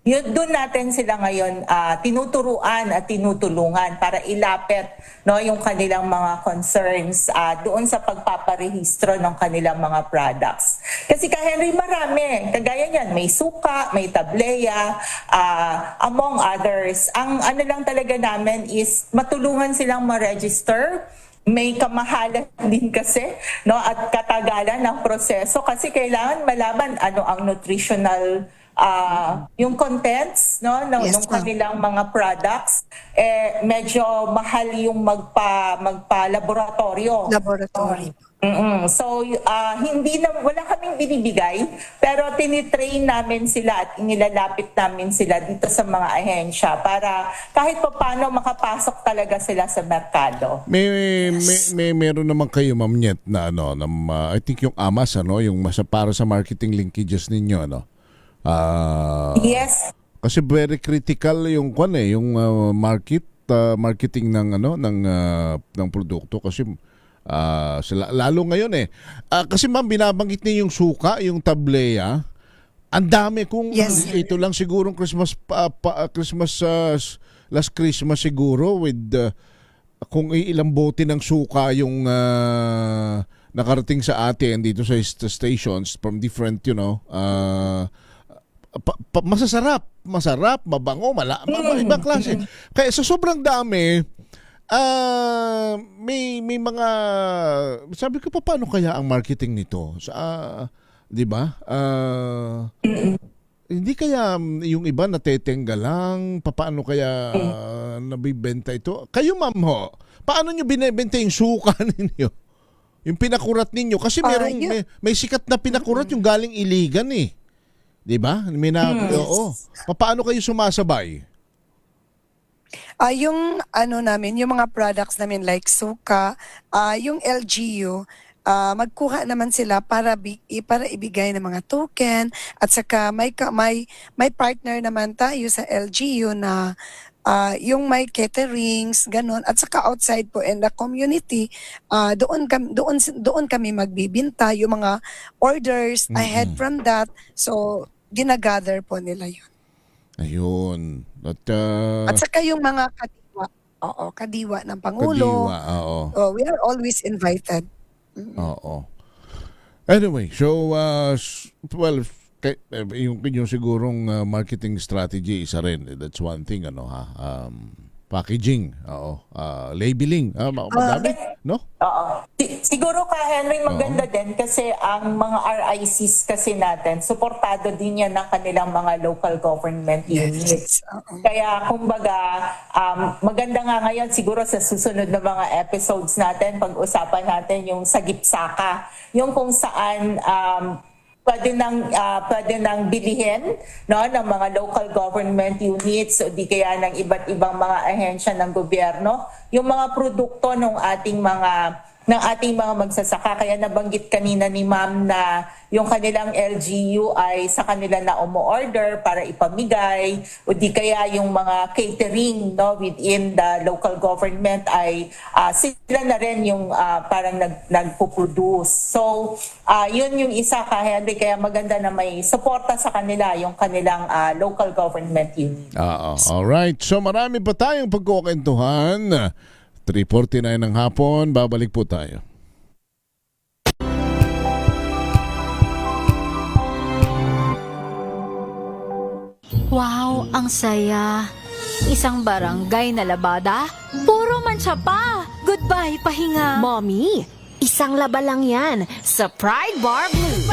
Yun, doon natin sila ngayon tinuturuan at tinutulungan para ilapit, no, yung kanilang mga concerns doon sa pagpaparehistro ng kanilang mga products. Kasi ka Henry, marami. Kagaya niyan, may suka, may tableya, among others. Ang ano lang talaga namin is matulungan silang ma-register. May kamahalan din kasi, no, at katagalan ng proseso kasi kailangan malaman ano ang nutritional yung contents, no, ng kanilang mga products. Medyo mahal yung magpa-laboratorio. So, wala kaming binibigay, pero tinitrain namin sila at inilalapit namin sila dito sa mga ahensya para kahit pa paano makapasok talaga sila sa merkado. Meron naman kayo, Ma'am Nyet, na I think yung AMAS, yung para sa marketing linkages ninyo, yes. Kasi very critical yung marketing ng produkto kasi lalo ngayon kasi ma'am binabanggit niyo yung suka, yung tableya, ang dami kung ito lang siguro Christmas last Christmas siguro with kung ilang bote ng suka yung nakarating sa atin dito sa stations from different masarap, mabango, ibang klase. Kaya sa sobrang dami, may mga, sabi ko, paano kaya ang marketing nito? Di ba? Hindi kaya yung iba natetengga lang? Paano kaya nabibenta ito? Kayo, ma'am, paano nyo binibenta yung suka ninyo? Yung pinakurat ninyo? Kasi may sikat na pinakurat yung galing Iligan eh. Di ba? Oo. Paano kayo sumasabay? Yung namin, yung mga products namin like suka, yung LGU, magkuha naman sila para ibigay ng mga token at saka may partner naman tayo sa LGU na yung may caterings, ganun, at saka outside po in the community, doon kami magbibinta yung mga orders ahead from that. So, ginagather po nila yun. Ayun. At saka yung mga kadiwa ng Pangulo. Kadiwa, oo. We are always invited. Oo. Anyway, so, well, yung sigurong marketing strategy isa rin. That's one thing, packaging, labeling, madami, no? Oo. Siguro ka, Henry, maganda din kasi ang mga RICs kasi natin, suportado din yan ng kanilang mga local government units. Kaya, kumbaga, maganda nga ngayon siguro sa susunod na mga episodes natin, pag-usapan natin yung sagip-saka, yung kung saan pwede nang bilihin, no, ng mga local government units o di kaya ng iba't ibang mga ahensya ng gobyerno yung mga produkto ng ating mga magsasaka. Kaya nabanggit kanina ni Ma'am na yung kanilang LGU ay sa kanila na umu-order para ipamigay o di kaya yung mga catering, no, within the local government ay sila na rin yung parang nagpo-produce. So yun yung isa, ka Henry, kaya maganda na may suporta sa kanila yung kanilang local government unit. Alright, so marami pa tayong pagkukwentuhan. 3:49 ng hapon, babalik po tayo. Wow, ang saya. Isang barangay na labada, puro mancha pa. Goodbye, pahinga. Mommy, isang laba lang yan sa Pride Bar Blue.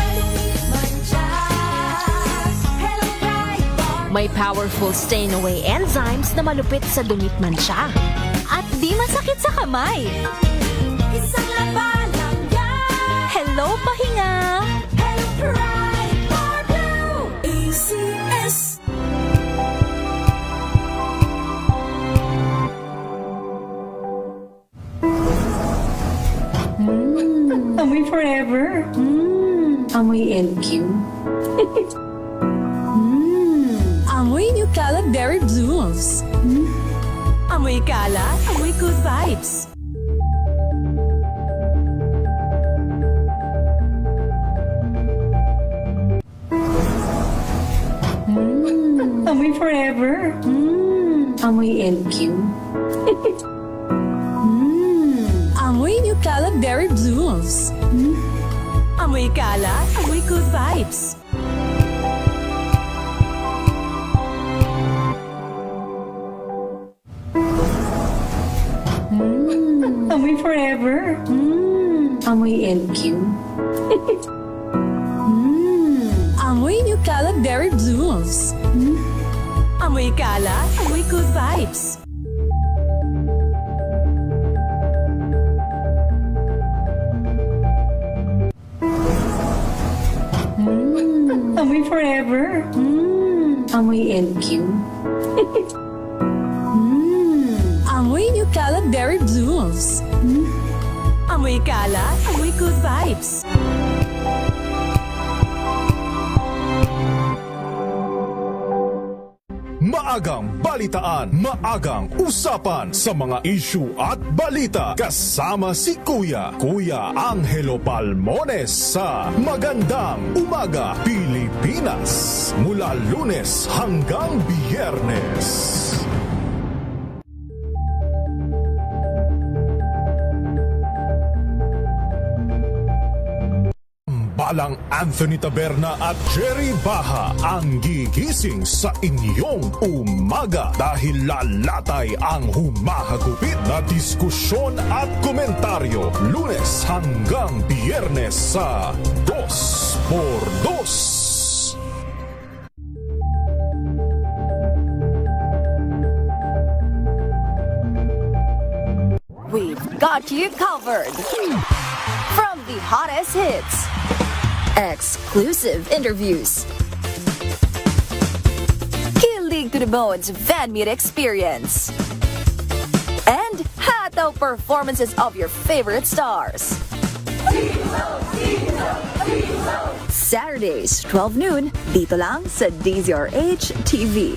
May powerful stain-away enzymes na malupit sa dumit mancha. At di masakit sa kamay. Isang laba lang yan. Hello, pahinga. Hello, Pride Bar Blue. ACS. Amoy forever. Amoy LQ. Amoy New Caleb Berry Blooms. Amoy kala, amoy good vibes. Amoy forever. Amoy LQ. Amoy New Caleb Berry Blooms. Amoy kala, amoy good vibes. Amoy forever. Amoy LQ. Amoy New Caleb Berry Blooms. Amoy kala, amoy good vibes. Amoy forever. Amoy LQ. Amoy New Caleb Berry Blooms. Amoy kala, amoy good vibes. Maagang balitaan, maagang usapan sa mga issue at balita. Kasama si Kuya Angelo Palmones sa Magandang Umaga Pilipinas. Mula Lunes hanggang Biyernes. Balang Anthony Taberna at Jerry Baha ang gigising sa inyong umaga dahil lalatay ang humahagupit na diskusyon at komentaryo Lunes hanggang Biyernes sa 2x2. We've got you covered. From the hottest hits, exclusive interviews, kilig to the bones fan meet experience, and hataw performances of your favorite stars. Saturdays, 12 noon, dito lang sa DZRH TV.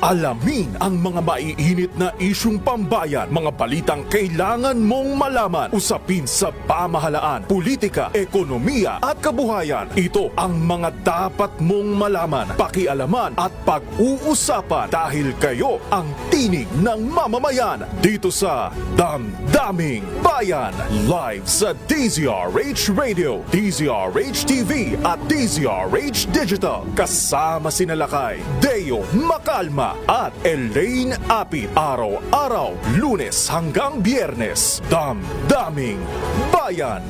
Alamin ang mga maiinit na isyung pambayan, mga balitang kailangan mong malaman, usapin sa pamahalaan, politika, ekonomiya at kabuhayan. Ito ang mga dapat mong malaman, pakialaman at pag-uusapan dahil kayo ang tinig ng mamamayan dito sa Damdaming Bayan. Live sa DZRH Radio, DZRH TV at DZRH Digital. Kasama sina Lakay, Deo Makalma at Elaine Apit. Araw-araw, Lunes hanggang Biyernes. Damdaming Bayan.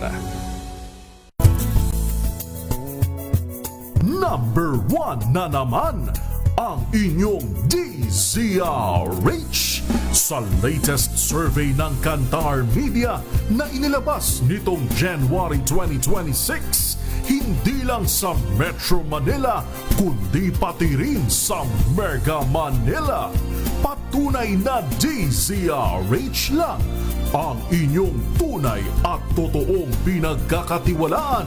Number 1 na naman ang inyong DZRH sa latest survey ng Kantar Media na inilabas nitong January 2026. Hindi lang sa Metro Manila, kundi pati rin sa Mega Manila. Patunay na DZRH lang ang inyong tunay at totoong pinagkakatiwalaan.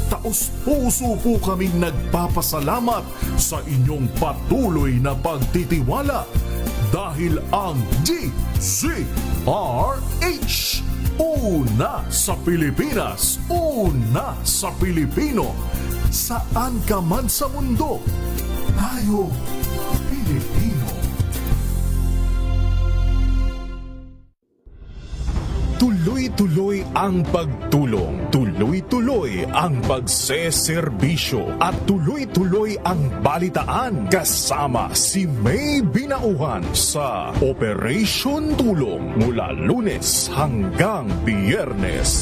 Taos-puso po kaming nagpapasalamat sa inyong patuloy na pagtitiwala dahil ang DZRH una sa Pilipinas, una sa Pilipino. Saan ka man sa mundo, tayo Pilipino. Tuloy-tuloy ang pagtulong, tuloy-tuloy ang pagseserbisyo at tuloy-tuloy ang balitaan kasama si May Binauhan sa Operation Tulong mula Lunes hanggang Biyernes.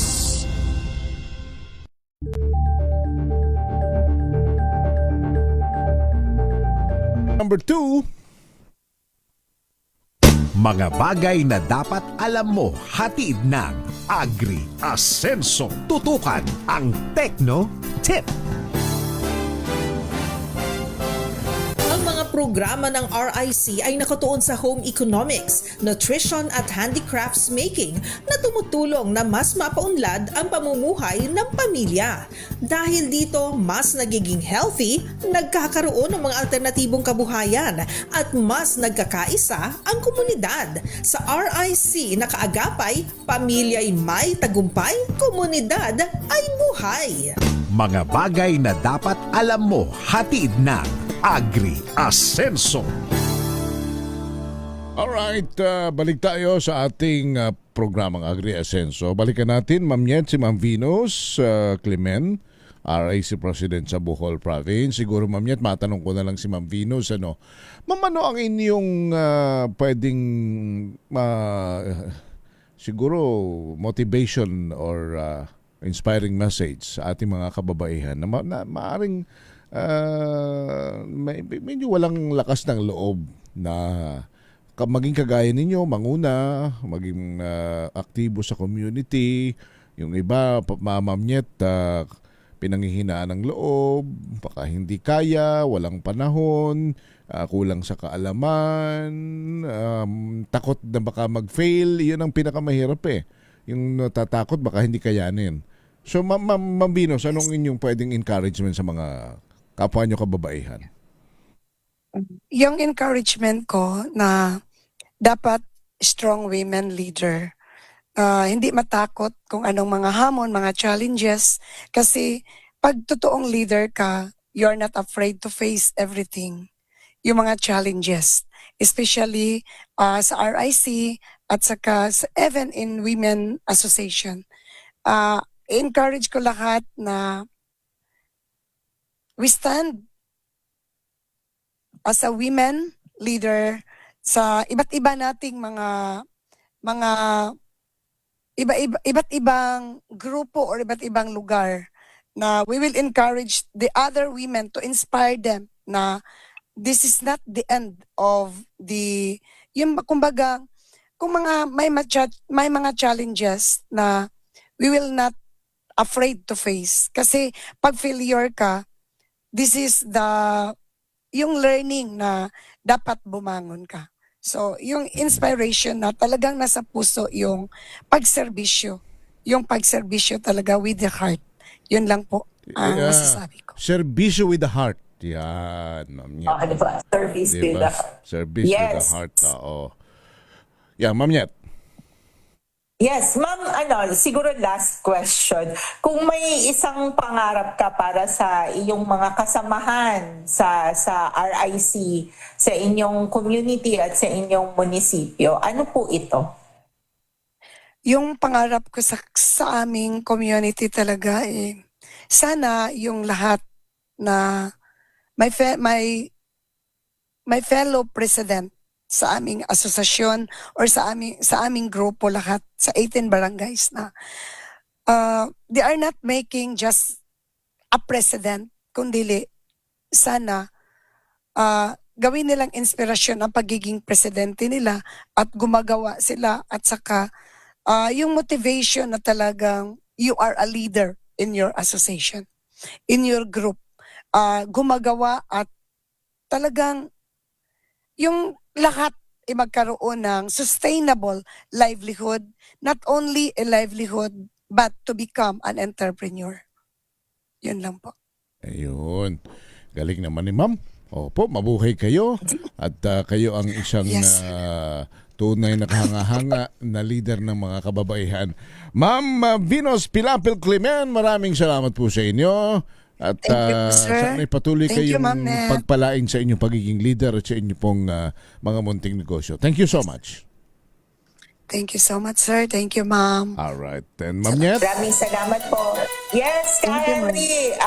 Number 2, mga bagay na dapat alam mo, hatid ng Agri Asenso. Tutukan ang Techno Tip. Ang mga programa ng RIC ay nakatuon sa home economics, nutrition at handicrafts making na tumutulong na mas mapaunlad ang pamumuhay ng pamilya. Dahil dito, mas nagiging healthy, nagkakaroon ng mga alternatibong kabuhayan at mas nagkakaisa ang komunidad. Sa RIC na kaagapay, pamilya'y may tagumpay, komunidad ay buhay. Mga bagay na dapat alam mo, hatid ng Agri Asenso. Alright, balik tayo sa ating programang Agri Asenso. Balikan natin, Ma'am Nyet, si Ma'am Venus Clemen, RIC President sa Bohol Province. Siguro, Ma'am Nyet, matanong ko na lang si Ma'am Venus. Ma'am, ano ang inyong pwedeng siguro motivation or inspiring message sa ating mga kababaihan na maaring medyo walang lakas ng loob na maging kagaya ninyo, manguna, maging aktibo sa community. Yung iba, Ma'am Nyet, pinanghihinaan ng loob, baka hindi kaya, walang panahon, kulang sa kaalaman, takot na baka mag-fail. Yun ang pinakamahirap yung natatakot baka hindi kayanin. So, Ma'am Venus, anong inyong pwedeng encouragement sa mga kapwa nyo kababaihan? Yung encouragement ko na dapat strong women leader. Hindi matakot kung anong mga hamon, mga challenges. Kasi pag totoong leader ka, you're not afraid to face everything. Yung mga challenges. Especially sa RIC at saka even in Women Association. Encourage ko lahat na we stand as a women leader sa iba't iba nating mga iba't ibang grupo or iba't ibang lugar na we will encourage the other women to inspire them na this is not the end of the yung kumbaga kung may mga challenges na we will not afraid to face kasi pag failure ka, this is yung learning na dapat bumangon ka. So, yung inspiration na talagang nasa puso yung pagserbisyo. Yung pagserbisyo talaga with the heart. Yun lang po ang masasabi ko. Serbisyo with the heart. Yan, Ma'am Nyet. Di ba? Service with Diba? the heart. Service with the Yes. heart. Oo. Yeah, Ma'am Nyet. Yes, ma'am, siguro last question. Kung may isang pangarap ka para sa iyong mga kasamahan sa RIC, sa inyong community at sa inyong munisipyo, ano po ito? Yung pangarap ko sa aming community talaga sana yung lahat na my fellow president sa aming asosasyon or sa aming grupo lahat sa 18 barangays na they are not making just a president, kundi sana gawin nilang inspirasyon ang pagiging presidente nila at gumagawa sila at saka yung motivation na talagang you are a leader in your association, in your group, gumagawa at talagang yung lahat ay magkaroon ng sustainable livelihood, not only a livelihood, but to become an entrepreneur. Yun lang po. Ayun. Galing naman ni Ma'am. Opo, mabuhay kayo. At kayo ang isang tunay na kahanga-hanga na leader ng mga kababaihan. Ma'am Venus Pilapil Clemen, maraming salamat po sa inyo. At sana'y patuloy kayong pagpalain sa inyong pagiging leader at sa inyong pong mga munting negosyo. Thank you so much. Thank you so much, sir. Thank you, ma'am. All right. Then, Ma'am Nyet. Maraming salamat po. Yes, Henry,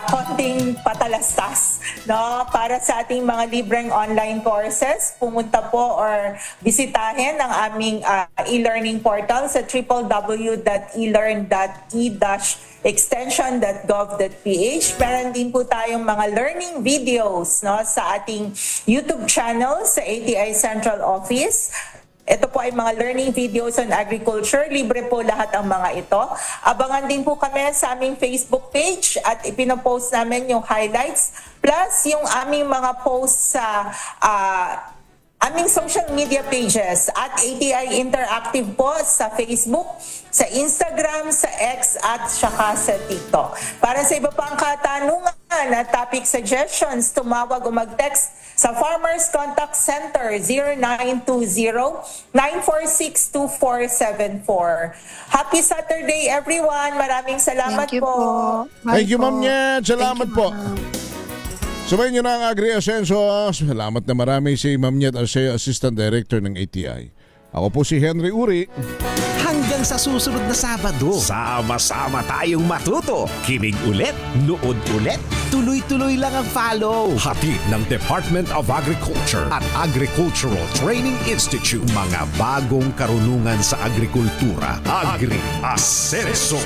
konting patalastas, no? Para sa ating mga libreng online courses, pumunta po or bisitahin ang aming e-learning portal sa www.elearn.e-extension.gov.ph. Meron din po tayong mga learning videos, no, sa ating YouTube channel sa ATI Central Office. Ito po ay mga learning videos on agriculture. Libre po lahat ang mga ito. Abangan din po kami sa aming Facebook page at ipinopost namin yung highlights plus yung aming mga posts sa aming social media pages at ATI Interactive po sa Facebook, sa Instagram, sa X at saka sa TikTok. Para sa iba pang katanungan at topic suggestions, tumawag o mag-text sa Farmers Contact Center 0920-946-2474. Happy Saturday everyone! Maraming salamat po. Thank you, Ma'am Nyet. Salamat po. Sumayin nyo na ang Agri-Asenso. Salamat na marami si Ma'am Nyet Arceo, Assistant Director ng ATI. Ako po si Henry Uri. Hanggang sa susunod na Sabado, sama-sama tayong matuto. Kinig ulit, nood ulit, tuloy-tuloy lang ang follow. Hatid ng Department of Agriculture at Agricultural Training Institute. Mga bagong karunungan sa agrikultura. Agri-Asenso.